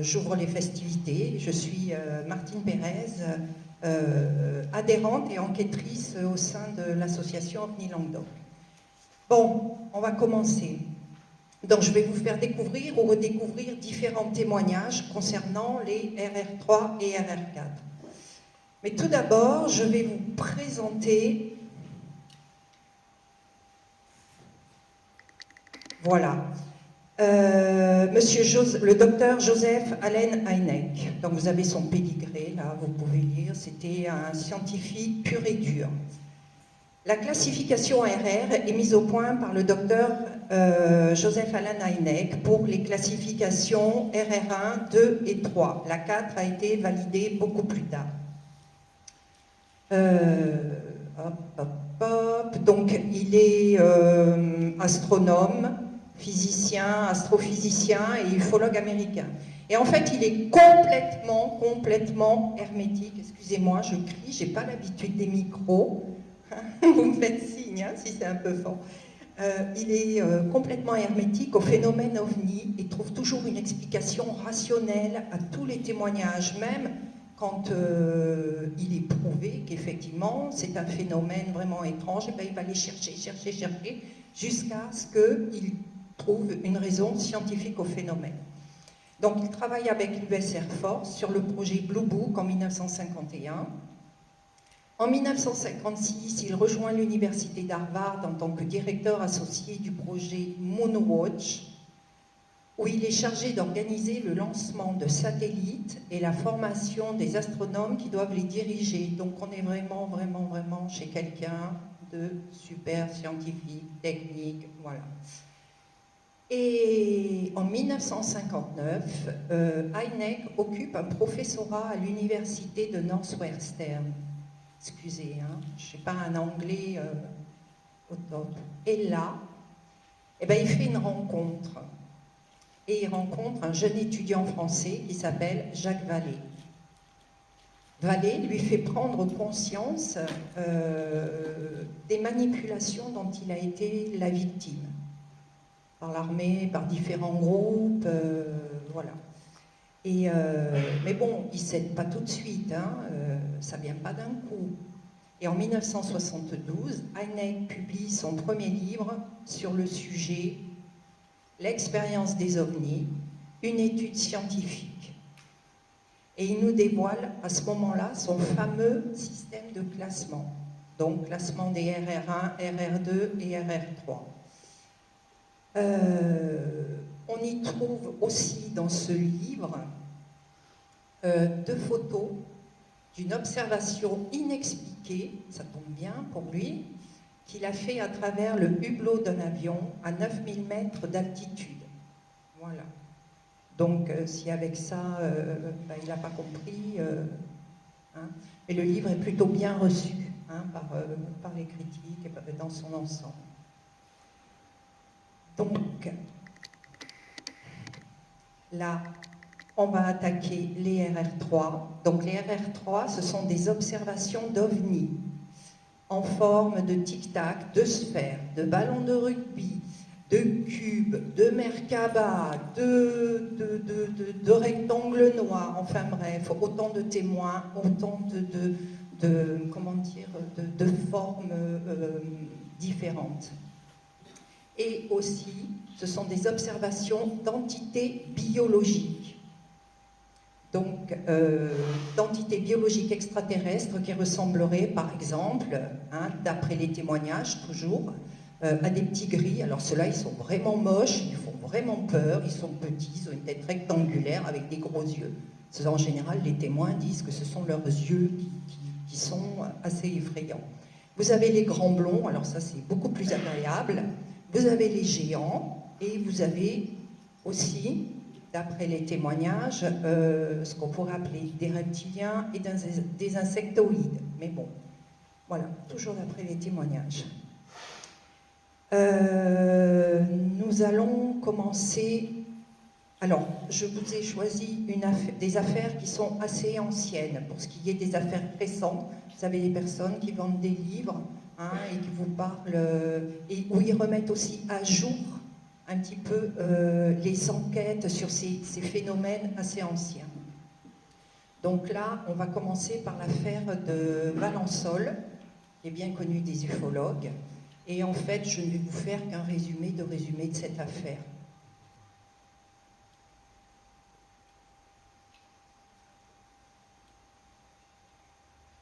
j'ouvre les festivités. Je suis Martine Pérez, adhérente et enquêtrice au sein de l'association OVNI Languedoc. Bon, on va commencer. Donc, je vais vous faire découvrir ou redécouvrir différents témoignages concernant les RR3 et RR4. Mais tout d'abord, je vais vous présenter... Voilà. Le docteur Joseph Allen Hynek. Donc vous avez son pédigré, là, vous pouvez lire. C'était un scientifique pur et dur. La classification RR est mise au point par le docteur Joseph Allen Hynek pour les classifications RR1, 2 et 3. La 4 a été validée beaucoup plus tard. Donc il est astronome, physicien, astrophysicien et ufologue américain. Et en fait, il est complètement hermétique. Excusez-moi, je crie, j'ai pas l'habitude des micros. Vous me faites signe hein, si c'est un peu fort. Il est complètement hermétique au phénomène OVNI et trouve toujours une explication rationnelle à tous les témoignages, même quand il est prouvé qu'effectivement c'est un phénomène vraiment étrange, et bien il va aller chercher, jusqu'à ce qu'il trouve une raison scientifique au phénomène. Donc il travaille avec l'US Air Force sur le projet Blue Book en 1951. En 1956, il rejoint l'université d'Harvard en tant que directeur associé du projet Moonwatch, où il est chargé d'organiser le lancement de satellites et la formation des astronomes qui doivent les diriger. Donc on est vraiment chez quelqu'un de super scientifique, technique, voilà. Et en 1959, Hynek occupe un professorat à l'université de Northwestern. Excusez, hein, je ne sais pas un anglais au top. Et là, eh ben, il fait une rencontre. Et il rencontre un jeune étudiant français qui s'appelle Jacques Vallée. Vallée lui fait prendre conscience des manipulations dont il a été la victime. Par l'armée, par différents groupes, voilà. Et, mais bon, il ne cède pas tout de suite, hein, ça ne vient pas d'un coup. Et en 1972, Hynek publie son premier livre sur le sujet « L'expérience des ovnis, une étude scientifique ». Et il nous dévoile à ce moment-là son fameux système de classement, donc classement des RR1, RR2 et RR3. On y trouve aussi dans ce livre 2 photos d'une observation inexpliquée, ça tombe bien pour lui, qu'il a fait à travers le hublot d'un avion à 9000 mètres d'altitude. Voilà. Donc si avec ça, ben, il n'a pas compris, hein, mais le livre est plutôt bien reçu hein, par les critiques et dans son ensemble. Donc, là, on va attaquer les RR3. Donc les RR3, ce sont des observations d'OVNI en forme de tic-tac, de sphères, de ballons de rugby, de cubes, de Merkaba, de rectangles noirs, enfin bref, autant de témoins, autant de formes différentes. Et aussi, ce sont des observations d'entités biologiques. Donc, d'entités biologiques extraterrestres qui ressembleraient, par exemple, hein, d'après les témoignages, toujours, à des petits gris. Alors ceux-là, ils sont vraiment moches, ils font vraiment peur, ils sont petits, ils ont une tête rectangulaire avec des gros yeux. En général, les témoins disent que ce sont leurs yeux qui sont assez effrayants. Vous avez les grands blonds, alors ça c'est beaucoup plus agréable. Vous avez les géants et vous avez aussi, d'après les témoignages, ce qu'on pourrait appeler des reptiliens et des insectoïdes. Mais bon, voilà, toujours d'après les témoignages. Nous allons commencer... Alors, je vous ai choisi des affaires qui sont assez anciennes. Pour ce qui est des affaires récentes, vous avez des personnes qui vendent des livres, hein, et qui vous parlent, et où ils remettent aussi à jour un petit peu les enquêtes sur ces phénomènes assez anciens. Donc là, on va commencer par l'affaire de Valençol, qui est bien connue des ufologues. Et en fait, je ne vais vous faire qu'un résumé de cette affaire.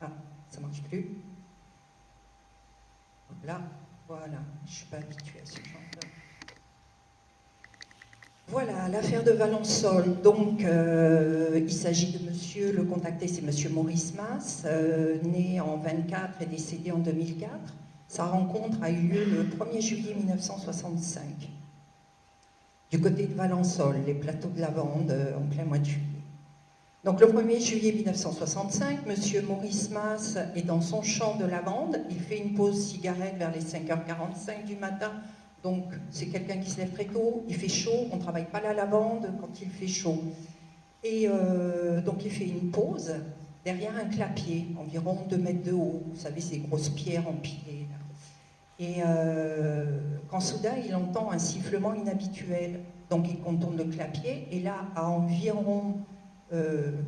Ah, ça ne marche plus. Là, voilà, je ne suis pas habituée à ce genre de... Voilà, l'affaire de Valençol. Donc, il s'agit de monsieur, le contacté, c'est monsieur Maurice Mas, né en 24 et décédé en 2004. Sa rencontre a eu lieu le 1er juillet 1965, du côté de Valençol, les plateaux de lavande, en plein mois de juillet. Donc, le 1er juillet 1965, monsieur Maurice Mas est dans son champ de lavande. Il fait une pause cigarette vers les 5h45 du matin. Donc, c'est quelqu'un qui se lève très tôt, il fait chaud, on ne travaille pas la lavande quand il fait chaud. Et donc, il fait une pause derrière un clapier, environ 2 mètres de haut. Vous savez, ces grosses pierres empilées. Là. Et quand soudain, il entend un sifflement inhabituel. Donc, il contourne le clapier, et là, à environ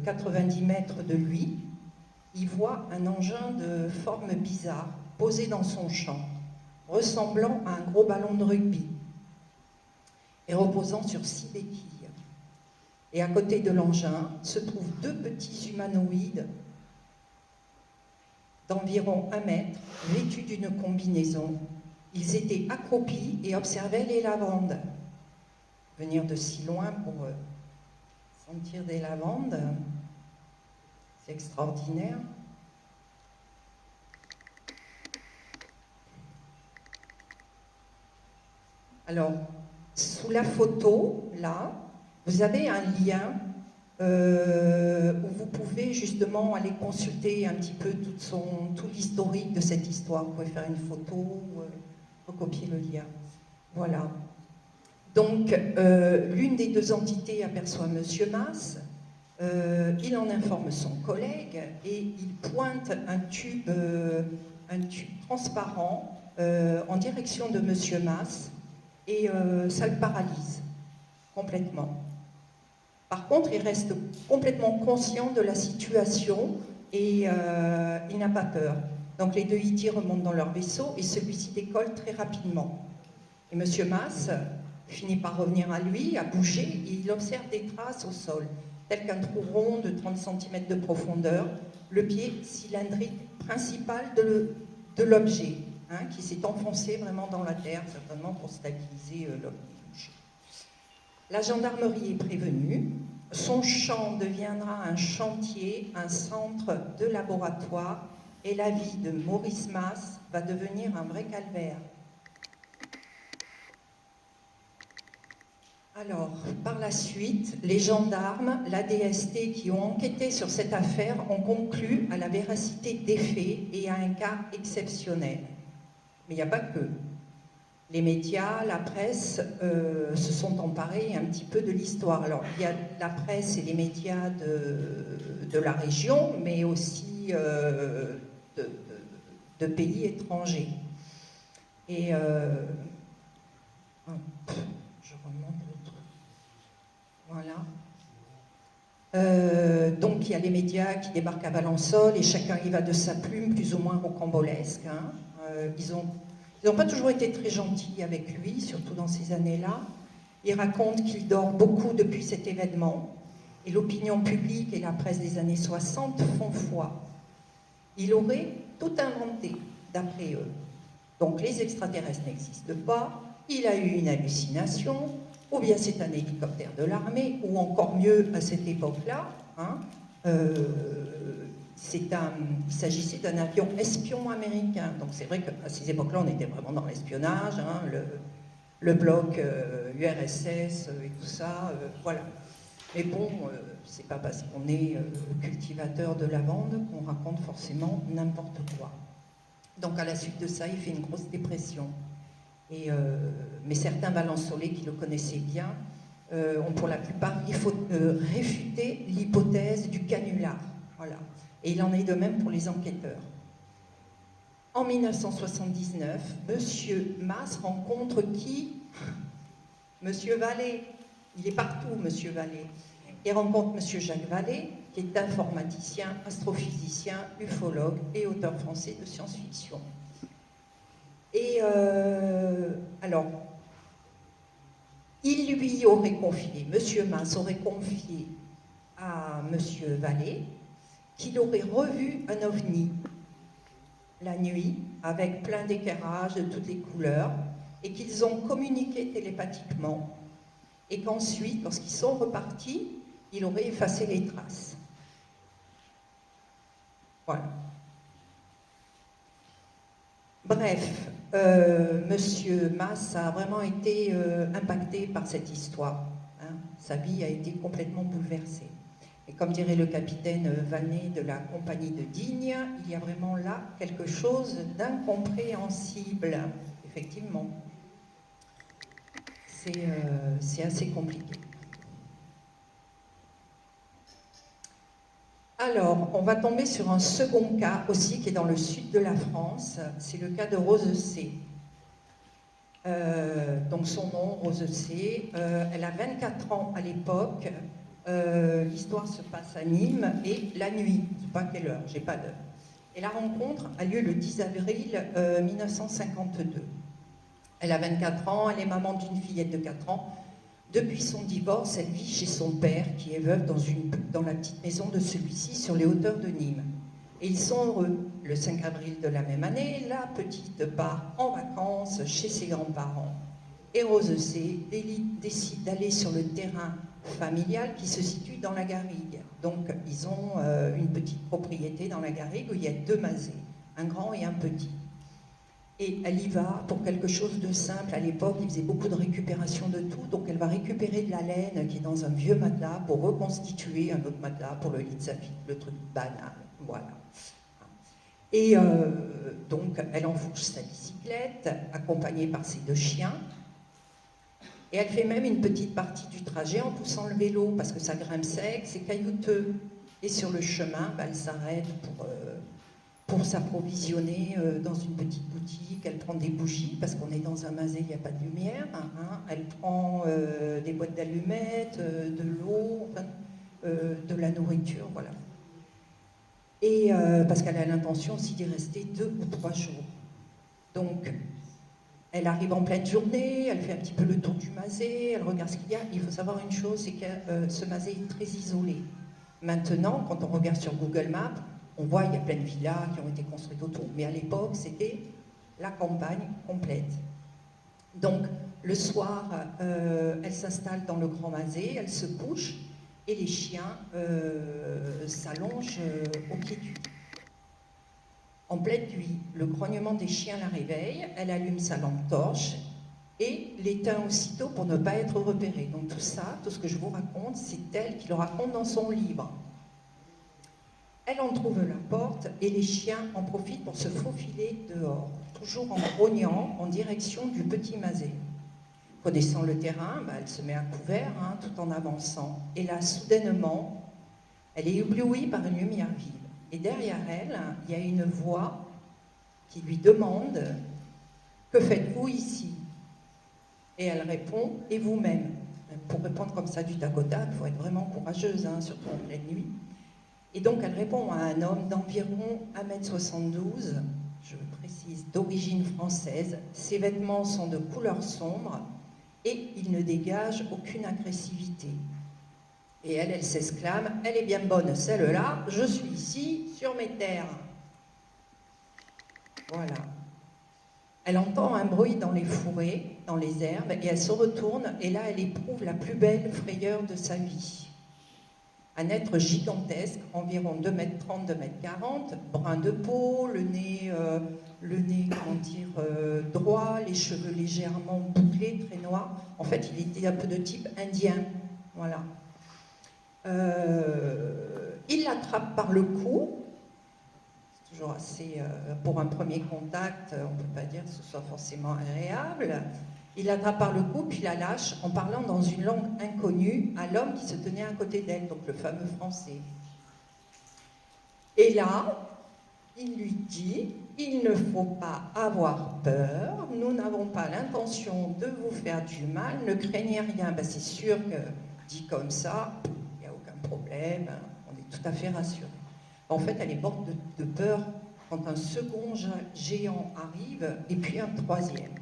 90 mètres de lui, il voit un engin de forme bizarre posé dans son champ, ressemblant à un gros ballon de rugby et reposant sur 6 béquilles. Et à côté de l'engin se trouvent 2 petits humanoïdes d'environ 1 mètre, vêtus d'une combinaison. Ils étaient accroupis et observaient les lavandes. Venir de si loin pour sentir des lavandes, c'est extraordinaire. Alors, sous la photo, là, vous avez un lien où vous pouvez justement aller consulter un petit peu tout l'historique de cette histoire. Vous pouvez faire une photo, recopier le lien. Voilà. Donc, l'une des 2 entités aperçoit Monsieur Mas, il en informe son collègue et il pointe un tube transparent en direction de Monsieur Mas. Et ça le paralyse complètement. Par contre, il reste complètement conscient de la situation et il n'a pas peur. Donc les 2 Hittiers remontent dans leur vaisseau et celui-ci décolle très rapidement. Et M. Mas finit par revenir à lui, à bouger, et il observe des traces au sol, tel qu'un trou rond de 30 cm de profondeur, le pied cylindrique principal de l'objet. Qui s'est enfoncé vraiment dans la terre, certainement pour stabiliser l'objet. La gendarmerie est prévenue. Son champ deviendra un chantier, un centre de laboratoire, et la vie de Maurice Mas va devenir un vrai calvaire. Alors, par la suite, les gendarmes, la DST qui ont enquêté sur cette affaire ont conclu à la véracité des faits et à un cas exceptionnel. Mais il n'y a pas que. Les médias, la presse se sont emparés un petit peu de l'histoire. Alors, il y a la presse et les médias de la région, mais aussi de pays étrangers. Et je remonte le truc. Voilà. Donc, il y a les médias qui débarquent à Valençol et chacun y va de sa plume, plus ou moins rocambolesque. Ils n'ont pas toujours été très gentils avec lui, surtout dans ces années-là. Il raconte qu'il dort beaucoup depuis cet événement, et l'opinion publique et la presse des années 60 font foi. Il aurait tout inventé, d'après eux. Donc les extraterrestres n'existent pas, il a eu une hallucination, ou bien c'est un hélicoptère de l'armée, ou encore mieux, à cette époque-là, il s'agissait d'un avion espion américain. Donc c'est vrai qu'à ces époques-là, on était vraiment dans l'espionnage, le bloc URSS et tout ça, voilà. Mais bon, c'est pas parce qu'on est cultivateur de lavande qu'on raconte forcément n'importe quoi. Donc à la suite de ça, il fait une grosse dépression. Mais certains Valençolais qui le connaissaient bien ont pour la plupart réfuté l'hypothèse du canular. Voilà. Et il en est de même pour les enquêteurs. En 1979, M. Mas rencontre qui? Monsieur Vallée, il est partout, Monsieur Vallée. Il rencontre Monsieur Jacques Vallée, qui est informaticien, astrophysicien, ufologue et auteur français de science-fiction. Et alors, il lui aurait confié, Monsieur Mas aurait confié à Monsieur Vallée qu'il aurait revu un ovni la nuit, avec plein d'éclairages de toutes les couleurs, et qu'ils ont communiqué télépathiquement, et qu'ensuite, lorsqu'ils sont repartis, il aurait effacé les traces. Voilà. Bref, Monsieur Mas a vraiment été impacté par cette histoire. Hein. Sa vie a été complètement bouleversée. Et comme dirait le capitaine Vanet de la compagnie de Digne, il y a vraiment là quelque chose d'incompréhensible, effectivement. C'est assez compliqué. Alors, on va tomber sur un second cas aussi qui est dans le sud de la France, c'est le cas de Rose C. Donc son nom, Rose C, elle a 24 ans à l'époque, l'histoire se passe à Nîmes et la nuit, je ne sais pas quelle heure, j'ai pas d'heure. Et la rencontre a lieu le 10 avril 1952. Elle a 24 ans, elle est maman d'une fillette de 4 ans. Depuis son divorce, elle vit chez son père, qui est veuve dans la petite maison de celui-ci, sur les hauteurs de Nîmes. Et ils sont heureux. Le 5 avril de la même année, la petite part en vacances chez ses grands-parents. Et Rose C décide d'aller sur le terrain familial qui se situe dans la garrigue. Donc, ils ont une petite propriété dans la garrigue où il y a 2 masés, un grand et un petit. Et elle y va pour quelque chose de simple. À l'époque, ils faisaient beaucoup de récupération de tout, donc elle va récupérer de la laine qui est dans un vieux matelas pour reconstituer un autre matelas pour le lit de sa fille, le truc banal, voilà. Et donc, elle enfourche sa bicyclette, accompagnée par ses 2 chiens, et elle fait même une petite partie du trajet en poussant le vélo, parce que ça grimpe sec, c'est caillouteux. Et sur le chemin, elle s'arrête pour s'approvisionner dans une petite boutique. Elle prend des bougies, parce qu'on est dans un masé, il n'y a pas de lumière. Hein. Elle prend des boîtes d'allumettes, de l'eau, enfin, de la nourriture, voilà. Et parce qu'elle a l'intention aussi d'y rester 2 ou 3 jours. Donc, elle arrive en pleine journée, elle fait un petit peu le tour du masé, elle regarde ce qu'il y a. Il faut savoir une chose, c'est que ce masé est très isolé. Maintenant, quand on regarde sur Google Maps, on voit qu'il y a plein de villas qui ont été construites autour. Mais à l'époque, c'était la campagne complète. Donc, le soir, elle s'installe dans le grand masé, elle se couche, et les chiens s'allongent au pied du lit. En pleine nuit, le grognement des chiens la réveille, elle allume sa lampe torche et l'éteint aussitôt pour ne pas être repérée. Donc tout ça, tout ce que je vous raconte, c'est elle qui le raconte dans son livre. Elle en trouve la porte et les chiens en profitent pour se faufiler dehors, toujours en grognant en direction du petit masé. Connaissant le terrain, elle se met à couvert tout en avançant. Et là, soudainement, elle est éblouie par une lumière vive. Et derrière elle, il y a une voix qui lui demande « Que faites-vous ici ?» Et elle répond « Et vous-même ?» Pour répondre comme ça du tac au tac, il faut être vraiment courageuse, surtout en pleine nuit. Et donc elle répond à un homme d'environ 1m72, je précise, d'origine française. Ses vêtements sont de couleur sombre et il ne dégage aucune agressivité. Et elle s'exclame, elle est bien bonne celle-là, je suis ici, sur mes terres. Voilà. Elle entend un bruit dans les fourrés, dans les herbes, et elle se retourne, et là elle éprouve la plus belle frayeur de sa vie. Un être gigantesque, environ 2m30, 2m40, brun de peau, le nez comment dire, droit, les cheveux légèrement bouclés, très noirs. En fait, il était un peu de type indien, voilà. Il l'attrape par le cou, c'est toujours assez, pour un premier contact, on ne peut pas dire que ce soit forcément agréable. Il l'attrape par le cou, puis la lâche en parlant dans une langue inconnue à l'homme qui se tenait à côté d'elle, donc le fameux français. Et là, il lui dit il ne faut pas avoir peur, nous n'avons pas l'intention de vous faire du mal, ne craignez rien. Ben, c'est sûr que, dit comme ça, il n'y a aucun problème, on est tout à fait rassurés. En fait, elle est morte de peur quand un second géant arrive, et puis un troisième.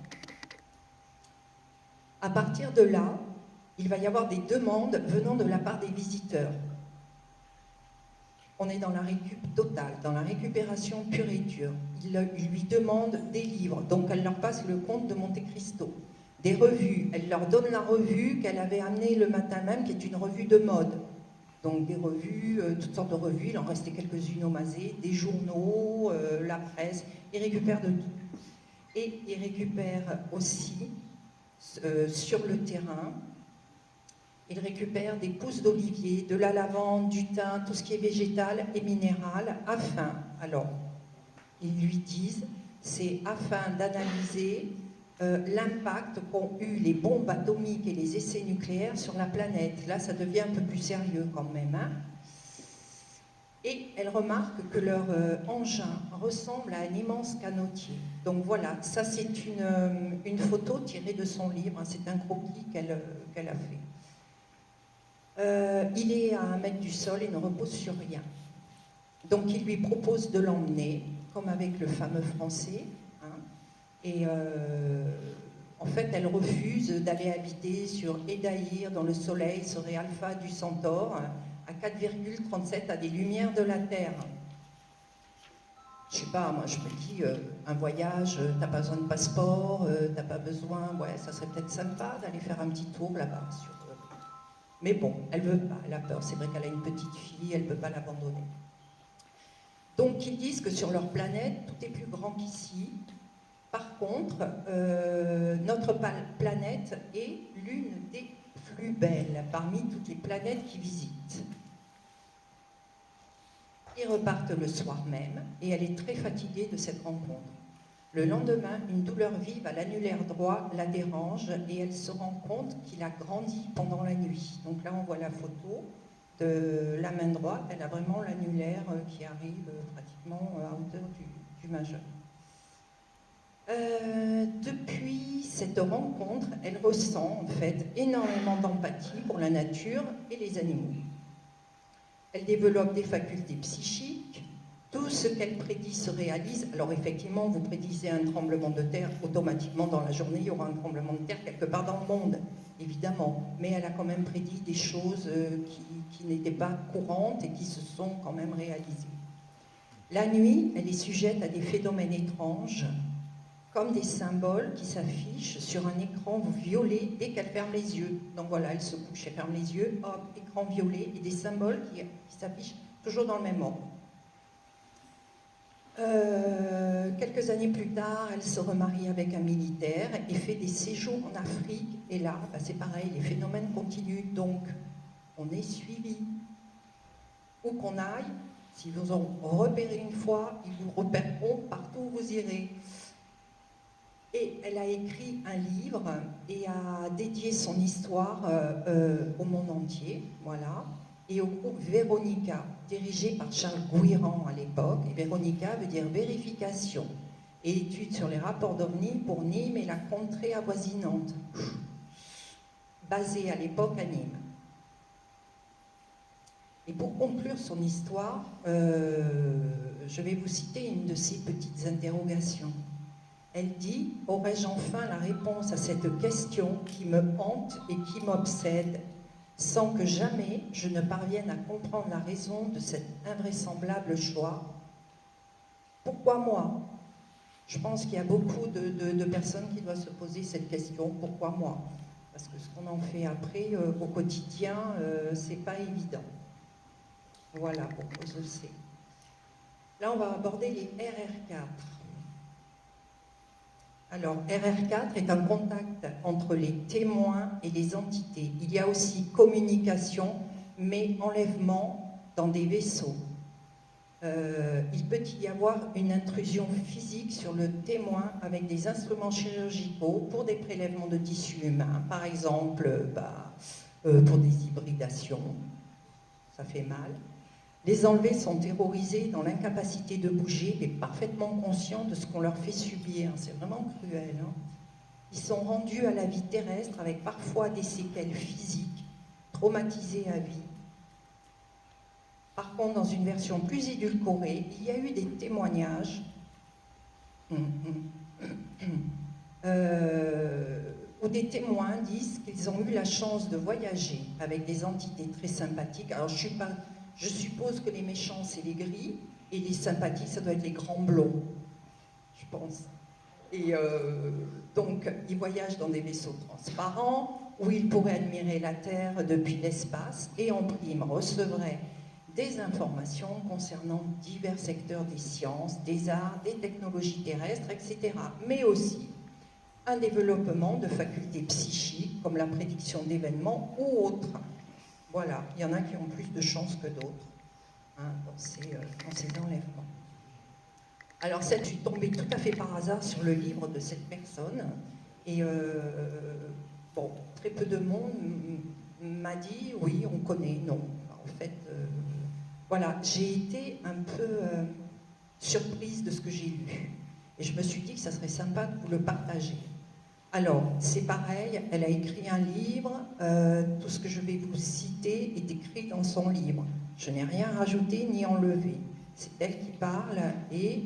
À partir de là, il va y avoir des demandes venant de la part des visiteurs. On est dans la récup totale, dans la récupération pure et dure. Ils lui demandent des livres, donc elle leur passe le Comte de Monte Cristo. Des revues, elle leur donne la revue qu'elle avait amenée le matin même, qui est une revue de mode. Donc des revues, toutes sortes de revues, il en restait quelques-unes au Mazet, des journaux, la presse, ils récupèrent de tout. Et ils récupèrent aussi, sur le terrain, ils récupèrent des pousses d'olivier, de la lavande, du thym, tout ce qui est végétal et minéral, afin, alors, ils lui disent, c'est afin d'analyser l'impact qu'ont eu les bombes atomiques et les essais nucléaires sur la planète. Là, ça devient un peu plus sérieux quand même. Hein. Et elle remarque que leur engin ressemble à un immense canotier. Donc voilà, ça c'est une photo tirée de son livre, hein, c'est un croquis qu'elle a fait. Il est à 1 mètre du sol et ne repose sur rien. Donc il lui propose de l'emmener, comme avec le fameux français. Hein, et en fait, elle refuse d'aller habiter sur Edaïr, dans le soleil, serait Alpha du Centaure, à 4,37 à des lumières de la Terre. Je sais pas, moi je me dis, un voyage, t'as pas besoin de passeport, t'as pas besoin, ouais, ça serait peut-être sympa d'aller faire un petit tour là-bas. Mais bon, elle veut pas, elle a peur, c'est vrai qu'elle a une petite fille, elle peut pas l'abandonner. Donc ils disent que sur leur planète, tout est plus grand qu'ici. Par contre, notre planète est l'une des plus belles parmi toutes les planètes qu'ils visitent. Ils repartent le soir même et elle est très fatiguée de cette rencontre. Le lendemain, une douleur vive à l'annulaire droit la dérange et elle se rend compte qu'il a grandi pendant la nuit. Donc là, on voit la photo de la main droite, elle a vraiment l'annulaire qui arrive pratiquement à hauteur du majeur. Depuis cette rencontre, elle ressent en fait énormément d'empathie pour la nature et les animaux. Elle développe des facultés psychiques, tout ce qu'elle prédit se réalise. Alors effectivement, vous prédisez un tremblement de terre, automatiquement dans la journée, il y aura un tremblement de terre quelque part dans le monde, évidemment. Mais elle a quand même prédit des choses qui n'étaient pas courantes et qui se sont quand même réalisées. La nuit, elle est sujette à des phénomènes étranges, comme des symboles qui s'affichent sur un écran violet dès qu'elle ferme les yeux. Donc voilà, elle se couche, elle ferme les yeux, hop, écran violet, et des symboles qui s'affichent toujours dans le même ordre. Quelques années plus tard, elle se remarie avec un militaire et fait des séjours en Afrique. Et là, bah, c'est pareil, les phénomènes continuent. Donc, on est suivi. Où qu'on aille, si vous en repérez une fois, ils vous repéreront partout où vous irez. Et elle a écrit un livre et a dédié son histoire au monde entier, voilà, et au groupe Véronica, dirigé par Charles Guirand à l'époque. Et Véronica veut dire vérification et étude sur les rapports d'OVNI pour Nîmes et la contrée avoisinante, basée à l'époque à Nîmes. Et pour conclure son histoire, je vais vous citer une de ses petites interrogations. Elle dit « Aurais-je enfin la réponse à cette question qui me hante et qui m'obsède, sans que jamais je ne parvienne à comprendre la raison de cet invraisemblable choix? Pourquoi moi ?» Je pense qu'il y a beaucoup de personnes qui doivent se poser cette question « Pourquoi moi ?» Parce que ce qu'on en fait après, au quotidien, c'est pas évident. Voilà pourquoi je le sais. Là, on va aborder les RR4. Alors, RR4 est un contact entre les témoins et les entités. Il y a aussi communication, mais enlèvement dans des vaisseaux. Il peut y avoir une intrusion physique sur le témoin avec des instruments chirurgicaux pour des prélèvements de tissus humains, par exemple pour des hybridations, ça fait mal. Les enlevés sont terrorisés dans l'incapacité de bouger, mais parfaitement conscients de ce qu'on leur fait subir. C'est vraiment cruel. Hein. Ils sont rendus à la vie terrestre avec parfois des séquelles physiques, traumatisés à vie. Par contre, dans une version plus édulcorée, il y a eu des témoignages où des témoins disent qu'ils ont eu la chance de voyager avec des entités très sympathiques. Alors, je suppose que les méchants, c'est les gris, et les sympathiques, ça doit être les grands blonds, je pense. Et donc, ils voyagent dans des vaisseaux transparents où ils pourraient admirer la Terre depuis l'espace et en prime recevraient des informations concernant divers secteurs des sciences, des arts, des technologies terrestres, etc. Mais aussi un développement de facultés psychiques comme la prédiction d'événements ou autres. Voilà, il y en a qui ont plus de chance que d'autres dans ces enlèvements. Alors, je suis tombée tout à fait par hasard sur le livre de cette personne et bon, très peu de monde m'a dit oui, on connaît, non. En fait, voilà, j'ai été un peu surprise de ce que j'ai lu et je me suis dit que ça serait sympa de vous le partager. Alors, c'est pareil, elle a écrit un livre, tout ce que je vais vous citer est écrit dans son livre. Je n'ai rien rajouté ni enlevé. C'est elle qui parle et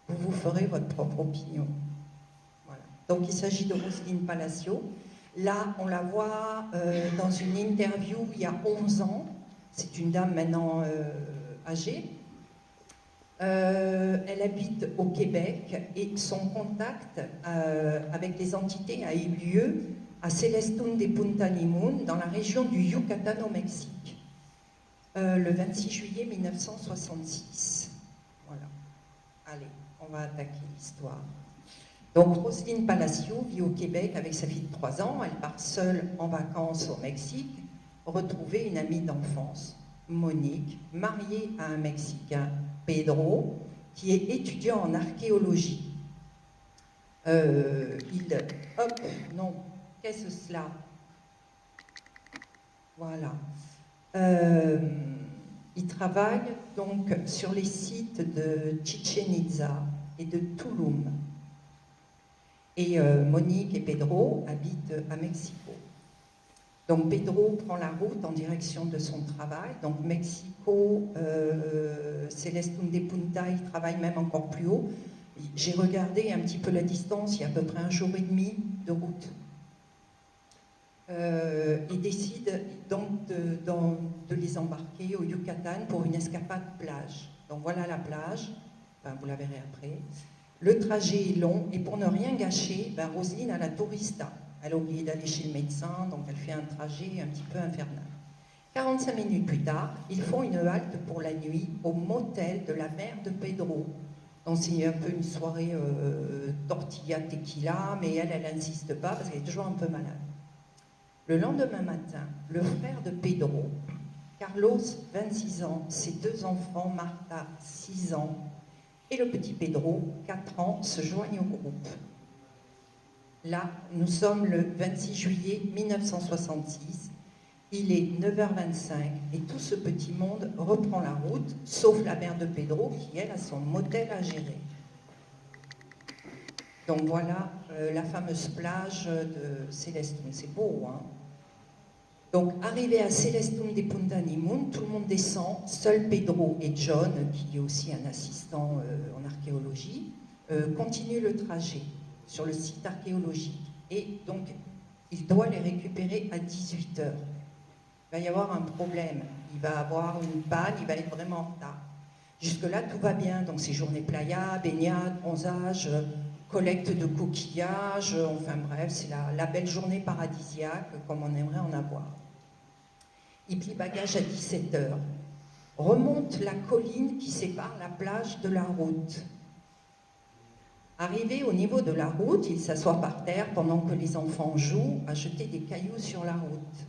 vous ferez votre propre opinion. Voilà. Donc il s'agit de Roselyne Palacio. Là, on la voit dans une interview il y a 11 ans. C'est une dame maintenant âgée. Elle habite au Québec et son contact avec les entités a eu lieu à Celestún de Punta Nimun, dans la région du Yucatan au Mexique. Le 26 juillet 1966. Voilà. Allez, on va attaquer l'histoire. Donc, Roselyne Palacio vit au Québec avec sa fille de 3 ans. Elle part seule en vacances au Mexique, retrouver une amie d'enfance, Monique, mariée à un Mexicain, Pedro, qui est étudiant en archéologie. Hop, non, qu'est-ce que cela? Voilà. Il travaille donc sur les sites de Chichen Itza et de Tulum. Et Monique et Pedro habitent à Mexico. Donc Pedro prend la route en direction de son travail. Donc Mexico, Celestún de Punta, il travaille même encore plus haut. J'ai regardé un petit peu la distance, il y a à peu près 1 jour et demi de route. Et décide donc de les embarquer au Yucatan pour une escapade plage. Donc voilà la plage, enfin, vous la verrez après. Le trajet est long et pour ne rien gâcher, Roselyne a la tourista. Elle a oublié d'aller chez le médecin, donc elle fait un trajet un petit peu infernal. 45 minutes plus tard, ils font une halte pour la nuit au motel de la mère de Pedro. Donc c'est un peu une soirée tortilla tequila, mais elle n'insiste pas parce qu'elle est toujours un peu malade. Le lendemain matin, le frère de Pedro, Carlos, 26 ans, ses 2 enfants, Marta, 6 ans, et le petit Pedro, 4 ans, se joignent au groupe. Là, nous sommes le 26 juillet 1966, il est 9h25 et tout ce petit monde reprend la route, sauf la mère de Pedro qui, elle, a son motel à gérer. Donc voilà la fameuse plage de Celestún, c'est beau, hein? Donc arrivé à Celestún de Punta Nimun, tout le monde descend, seul Pedro et John, qui est aussi un assistant en archéologie, continuent le trajet sur le site archéologique. Et donc, il doit les récupérer à 18h. Il va y avoir un problème, il va avoir une panne, il va être vraiment en retard. Jusque-là, tout va bien, donc c'est journée playa, baignade, bronzage, collecte de coquillages, enfin bref, c'est la belle journée paradisiaque comme on aimerait en avoir. Il plie bagage à 17h, remonte la colline qui sépare la plage de la route. Arrivé au niveau de la route, il s'assoit par terre pendant que les enfants jouent à jeter des cailloux sur la route.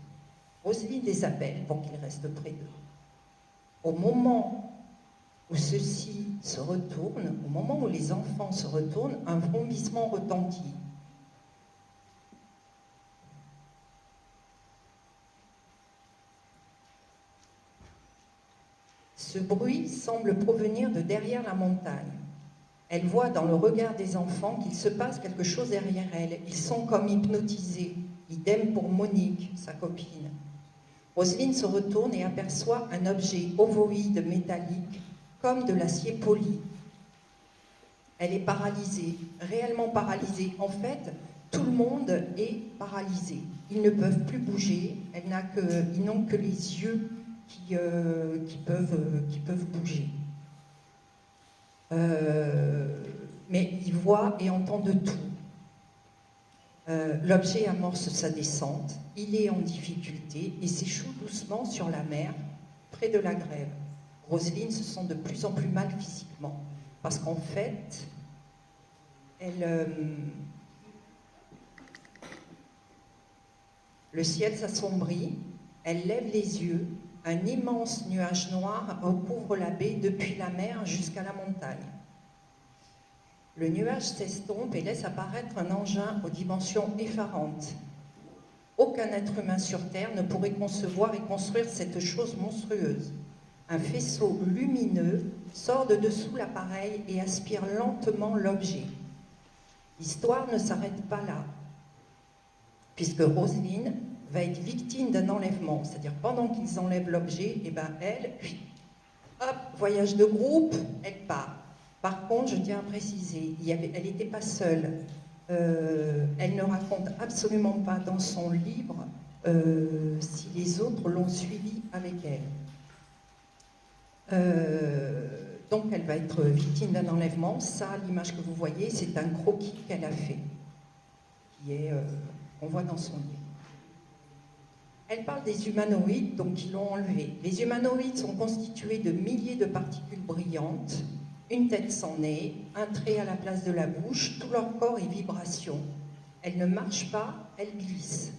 Roselyne les appelle pour qu'ils restent près d'eux. Au moment où ceux-ci se retournent, au moment où les enfants se retournent, un vrombissement retentit. Ce bruit semble provenir de derrière la montagne. Elle voit dans le regard des enfants qu'il se passe quelque chose derrière elle. Ils sont comme hypnotisés. Idem pour Monique, sa copine. Roselyne se retourne et aperçoit un objet ovoïde métallique, comme de l'acier poli. Elle est paralysée, réellement paralysée. En fait, tout le monde est paralysé. Ils ne peuvent plus bouger, ils n'ont que les yeux qui peuvent bouger. Mais ils voient et entendent tout. L'objet amorce sa descente, il est en difficulté et s'échoue doucement sur la mer, près de la grève. Roselyne se sent de plus en plus mal physiquement, parce qu'en fait, le ciel s'assombrit, elle lève les yeux, un immense nuage noir recouvre la baie depuis la mer jusqu'à la montagne. Le nuage s'estompe et laisse apparaître un engin aux dimensions effarantes. Aucun être humain sur Terre ne pourrait concevoir et construire cette chose monstrueuse. Un faisceau lumineux sort de dessous l'appareil et aspire lentement l'objet. L'histoire ne s'arrête pas là, puisque Roselyne va être victime d'un enlèvement. C'est-à-dire, pendant qu'ils enlèvent l'objet, elle, hop, voyage de groupe, elle part. Par contre, je tiens à préciser, elle n'était pas seule. Elle ne raconte absolument pas dans son livre si les autres l'ont suivie avec elle. Donc elle va être victime d'un enlèvement. Ça, l'image que vous voyez, c'est un croquis qu'elle a fait, qu'on voit dans son livre. Elle parle des humanoïdes, donc qui l'ont enlevé. Les humanoïdes sont constitués de milliers de particules brillantes, une tête sans nez, un trait à la place de la bouche, tout leur corps est vibration. Elles ne marchent pas, elles glissent.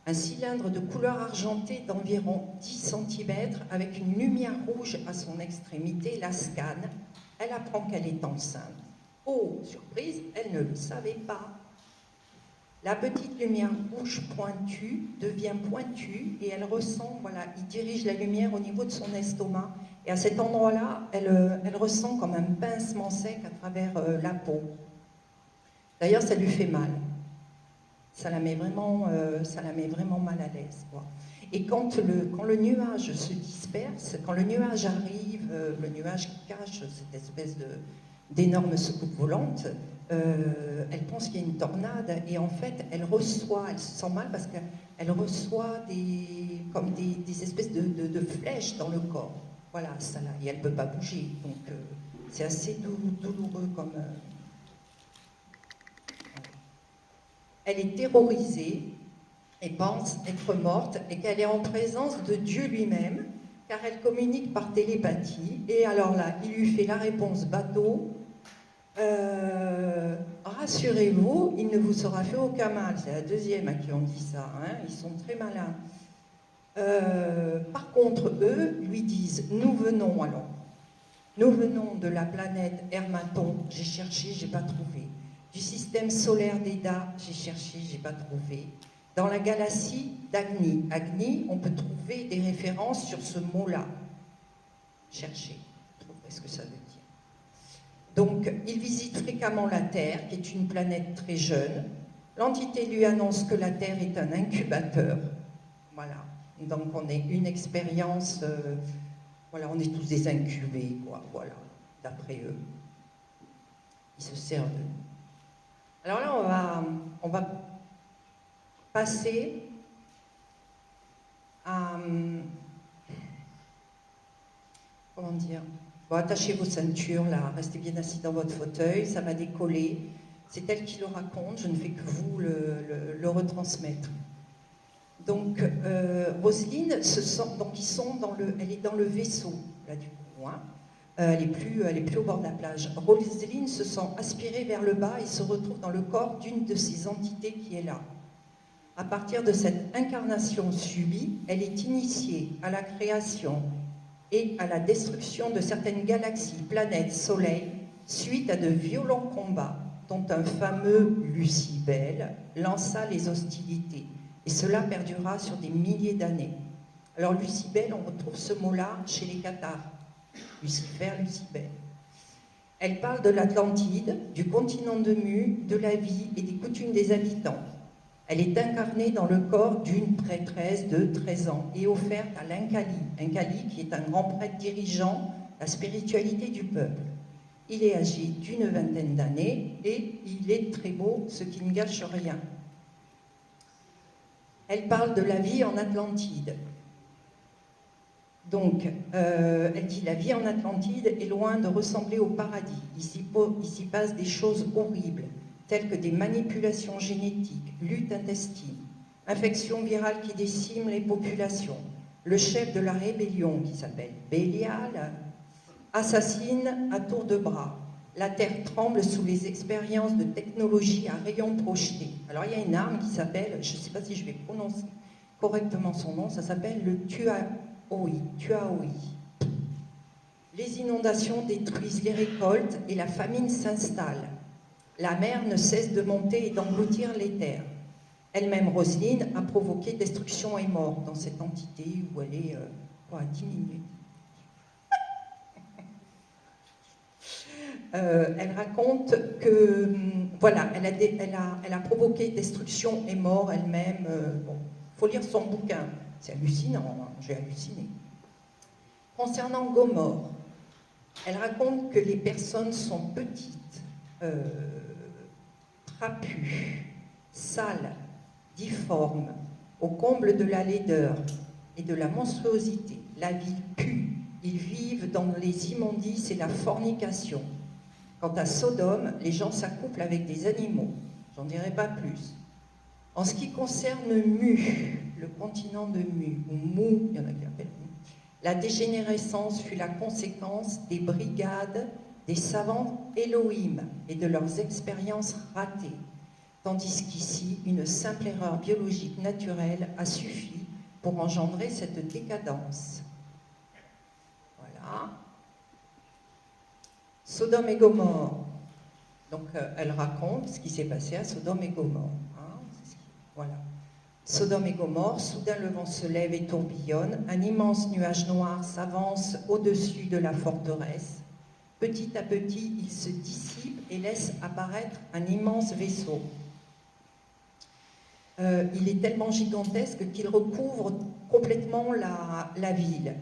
Un cylindre de couleur argentée d'environ 10 cm avec une lumière rouge à son extrémité la scanne. Elle apprend qu'elle est enceinte. Oh, surprise, elle ne le savait pas. La petite lumière rouge pointue devient pointue et elle ressent, il dirige la lumière au niveau de son estomac. Et à cet endroit-là, elle ressent comme un pincement sec à travers la peau. D'ailleurs, ça lui fait mal. Ça la met vraiment mal à l'aise, quoi. Et quand le nuage se disperse, quand le nuage arrive, le nuage qui cache cette espèce d'énorme soucoupe volante, elle pense qu'il y a une tornade et en fait elle se sent mal parce qu'elle reçoit des espèces de flèches dans le corps. Voilà, ça là, et elle ne peut pas bouger. Donc c'est assez douloureux comme... Elle est terrorisée et pense être morte et qu'elle est en présence de Dieu lui-même, car elle communique par télépathie. Et alors là, il lui fait la réponse bateau. Rassurez-vous, il ne vous sera fait aucun mal. C'est la deuxième à qui on dit ça, hein. Ils sont très malins. Par contre, eux lui disent, nous venons de la planète Hermaton, j'ai cherché, j'ai pas trouvé. Du système solaire d'Eda, j'ai cherché, j'ai pas trouvé. Dans la galaxie d'Agni. Agni, on peut trouver des références sur ce mot-là. Chercher, trouver ce que ça veut dire. Donc, il visite fréquemment la Terre, qui est une planète très jeune. L'entité lui annonce que la Terre est un incubateur. Voilà. Donc, on est une expérience... on est tous des incubés, quoi. Voilà, d'après eux. Ils se servent de nous. Alors là, on va passer à... Comment dire ? Bon, attachez vos ceintures, là, restez bien assis dans votre fauteuil, ça va décoller. C'est elle qui le raconte, je ne fais que vous le retransmettre. Donc, Roselyne elle est dans le vaisseau, là, du coup, hein. Elle est plus au bord de la plage. Roselyne se sent aspirée vers le bas et se retrouve dans le corps d'une de ces entités qui est là. À partir de cette incarnation subie, elle est initiée à la création et à la destruction de certaines galaxies, planètes, soleils, suite à de violents combats dont un fameux Lucibel lança les hostilités. Et cela perdurera sur des milliers d'années. Alors Lucibel, on retrouve ce mot-là chez les Cathares. Lucifer, Lucibel. Elle parle de l'Atlantide, du continent de Mu, de la vie et des coutumes des habitants. Elle est incarnée dans le corps d'une prêtresse de 13 ans et offerte à l'Inkali. Inkali qui est un grand prêtre dirigeant la spiritualité du peuple. Il est âgé d'une vingtaine d'années et il est très beau, ce qui ne gâche rien. Elle parle de la vie en Atlantide. Donc, elle dit la vie en Atlantide est loin de ressembler au paradis. Ici passe des choses horribles, telles que des manipulations génétiques, lutte intestine, infections virales qui déciment les populations. Le chef de la rébellion, qui s'appelle Bélial, assassine à tour de bras. La Terre tremble sous les expériences de technologie à rayons projetés. Alors, il y a une arme qui s'appelle, je ne sais pas si je vais prononcer correctement son nom, ça s'appelle le Tuaoi. Les inondations détruisent les récoltes et la famine s'installe. La mer ne cesse de monter et d'engloutir les terres. Elle-même, Roselyne, a provoqué destruction et mort dans cette entité où elle est à 10 minutes. Elle raconte que, voilà, elle a provoqué destruction et mort elle-même. Bon, faut lire son bouquin, c'est hallucinant, hein, j'ai halluciné. Concernant Gomorrhe, elle raconte que les personnes sont petites, trapues, sales, difformes, au comble de la laideur et de la monstruosité. La ville pue, ils vivent dans les immondices et la fornication. Quant à Sodome, les gens s'accouplent avec des animaux. J'en dirai pas plus. En ce qui concerne Mu, le continent de Mu, ou Mu, il y en a qui l'appellent Mu, la dégénérescence fut la conséquence des brigades des savants Elohim et de leurs expériences ratées, tandis qu'ici, une simple erreur biologique naturelle a suffi pour engendrer cette décadence. Voilà. Sodome et Gomorrhe. Donc, elle raconte ce qui s'est passé à Sodome et Gomorrhe. Hein, voilà. Sodome et Gomorrhe, soudain le vent se lève et tourbillonne, un immense nuage noir s'avance au-dessus de la forteresse. Petit à petit, il se dissipe et laisse apparaître un immense vaisseau. Il est tellement gigantesque qu'il recouvre complètement la ville.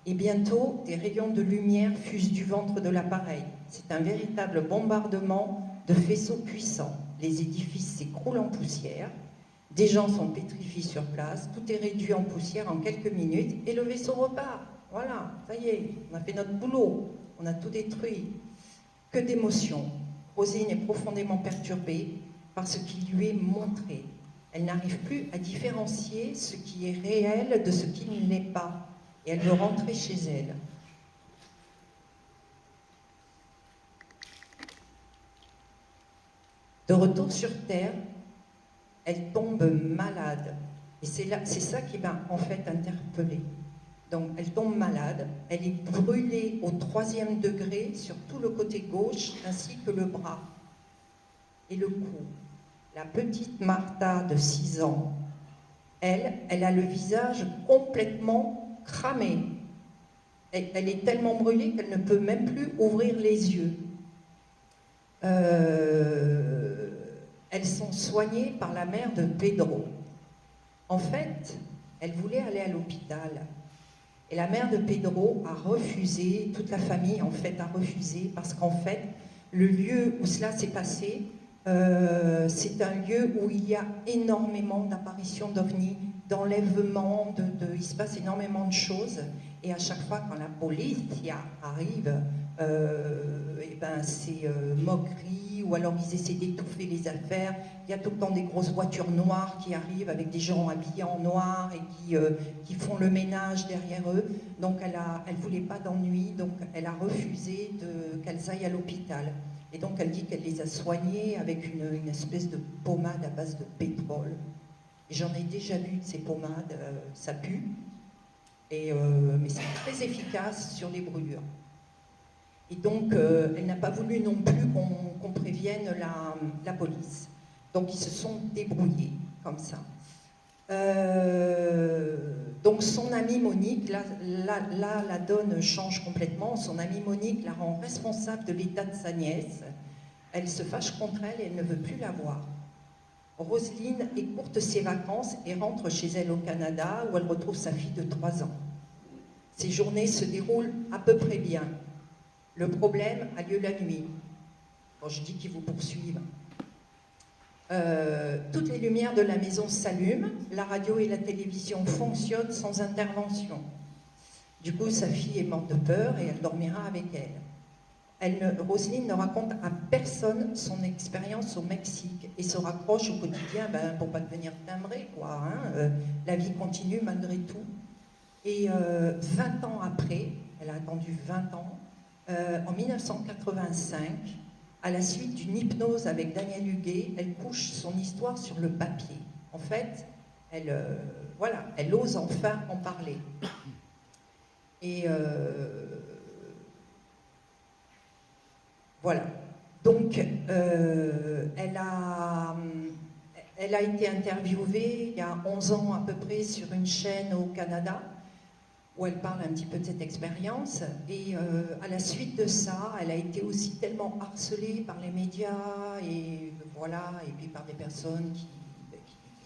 Et bientôt, des rayons de lumière fusent du ventre de l'appareil. C'est un véritable bombardement de faisceaux puissants. Les édifices s'écroulent en poussière. Des gens sont pétrifiés sur place. Tout est réduit en poussière en quelques minutes et le vaisseau repart. Voilà, ça y est, on a fait notre boulot. On a tout détruit. Que d'émotions. Rosine est profondément perturbée par ce qui lui est montré. Elle n'arrive plus à différencier ce qui est réel de ce qui ne l'est pas. Et elle veut rentrer chez elle. De retour sur Terre, elle tombe malade. Et c'est ça qui va en fait interpeller. Donc elle tombe malade, elle est brûlée au 3e degré sur tout le côté gauche ainsi que le bras et le cou. La petite Martha de 6 ans, elle a le visage complètement cramé. Elle est tellement brûlée qu'elle ne peut même plus ouvrir les yeux. Elles sont soignées par la mère de Pedro. En fait, elle voulait aller à l'hôpital. Et la mère de Pedro a refusé, toute la famille en fait a refusé, parce qu'en fait, le lieu où cela s'est passé, c'est un lieu où il y a énormément d'apparitions d'ovnis, d'enlèvements, il se passe énormément de choses. Et à chaque fois, quand la police arrive, et ben c'est moquerie, ou alors ils essaient d'étouffer les affaires. Il y a tout le temps des grosses voitures noires qui arrivent avec des gens habillés en noir et qui font le ménage derrière eux. Donc elle voulait pas d'ennui, donc elle a refusé qu'elles aillent à l'hôpital. Et donc elle dit qu'elle les a soignées avec une espèce de pommade à base de pétrole. Et j'en ai déjà vu de ces pommades, ça pue, mais c'est très efficace sur les brûlures. Et donc elle n'a pas voulu non plus qu'on prévienne la police. Donc ils se sont débrouillés comme ça. Donc son amie Monique, là, la donne change complètement. Son amie Monique la rend responsable de l'état de sa nièce. Elle se fâche contre elle et elle ne veut plus la voir. Roselyne écourte ses vacances et rentre chez elle au Canada où elle retrouve sa fille de 3 ans. Ces journées se déroulent à peu près bien. Le problème a lieu la nuit. Quand je dis qu'ils vous poursuivent, toutes les lumières de la maison s'allument, la radio et la télévision fonctionnent sans intervention. Du coup, sa fille est morte de peur et elle dormira avec elle. Roselyne ne raconte à personne son expérience au Mexique et se raccroche au quotidien pour ne pas devenir timbrée, quoi. La vie continue malgré tout. Et 20 ans après, elle a attendu 20 ans, en 1985, à la suite d'une hypnose avec Daniel Huguet, elle couche son histoire sur le papier. En fait, elle ose enfin en parler. Et voilà. Donc, elle a été interviewée il y a 11 ans à peu près sur une chaîne au Canada, où elle parle un petit peu de cette expérience. Et à la suite de ça, elle a été aussi tellement harcelée par les médias, et voilà, et puis par des personnes qui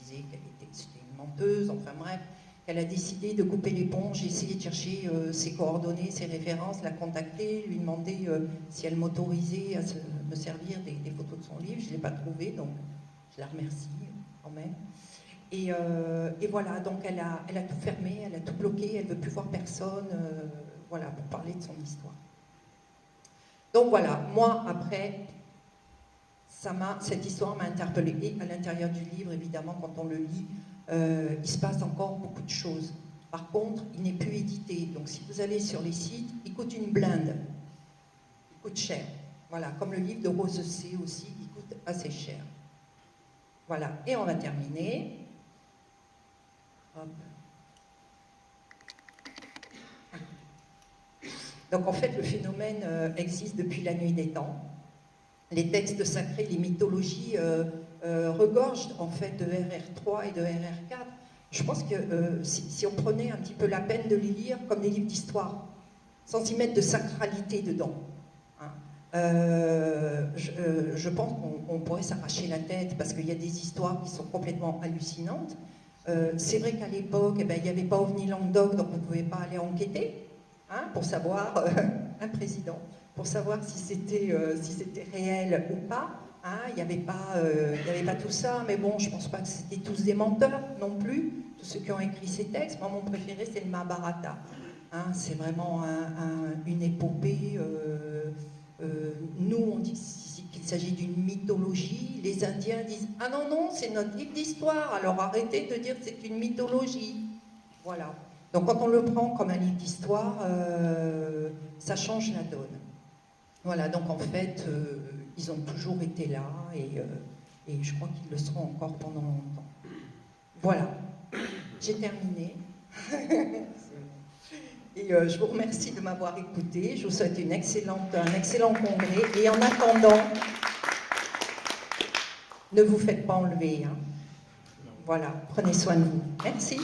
disaient qu'elle était une menteuse, enfin bref, qu'elle a décidé de couper l'éponge, essayer de chercher ses coordonnées, ses références, la contacter, lui demander si elle m'autorisait à me servir des photos de son livre. Je ne l'ai pas trouvé, donc je la remercie quand même. Et voilà, donc elle a tout fermé, elle a tout bloqué, elle ne veut plus voir personne, voilà, pour parler de son histoire. Donc voilà, moi après, cette histoire m'a interpellée. Et à l'intérieur du livre, évidemment, quand on le lit, il se passe encore beaucoup de choses. Par contre, il n'est plus édité. Donc si vous allez sur les sites, il coûte une blinde. Il coûte cher. Voilà, comme le livre de Rose C aussi, il coûte assez cher. Voilà, et on va terminer. Hop. Donc en fait, le phénomène existe depuis la nuit des temps. Les textes sacrés, les mythologies regorgent en fait de RR3 et de RR4. Je pense que si on prenait un petit peu la peine de les lire comme des livres d'histoire, sans y mettre de sacralité dedans, hein, je pense qu'on pourrait s'arracher la tête parce qu'il y a des histoires qui sont complètement hallucinantes. C'est vrai qu'à l'époque, il n'y avait pas OVNI Languedoc, donc on ne pouvait pas aller enquêter pour savoir, un président, pour savoir si c'était réel ou pas. Il n'y avait pas tout ça, mais bon, je ne pense pas que c'était tous des menteurs non plus, tous ceux qui ont écrit ces textes. Moi, mon préféré, c'est le Mahabharata. C'est vraiment une épopée. Nous, on dit qu'il s'agit d'une mythologie. Les Indiens disent « Ah non, non, c'est notre livre d'histoire, alors arrêtez de dire que c'est une mythologie. » Voilà. Donc quand on le prend comme un livre d'histoire, ça change la donne. Voilà, donc en fait, ils ont toujours été là et je crois qu'ils le seront encore pendant longtemps. Voilà, j'ai terminé. Et je vous remercie de m'avoir écouté. Je vous souhaite un excellent congrès. Et en attendant, ne vous faites pas enlever. Voilà, prenez soin de vous. Merci.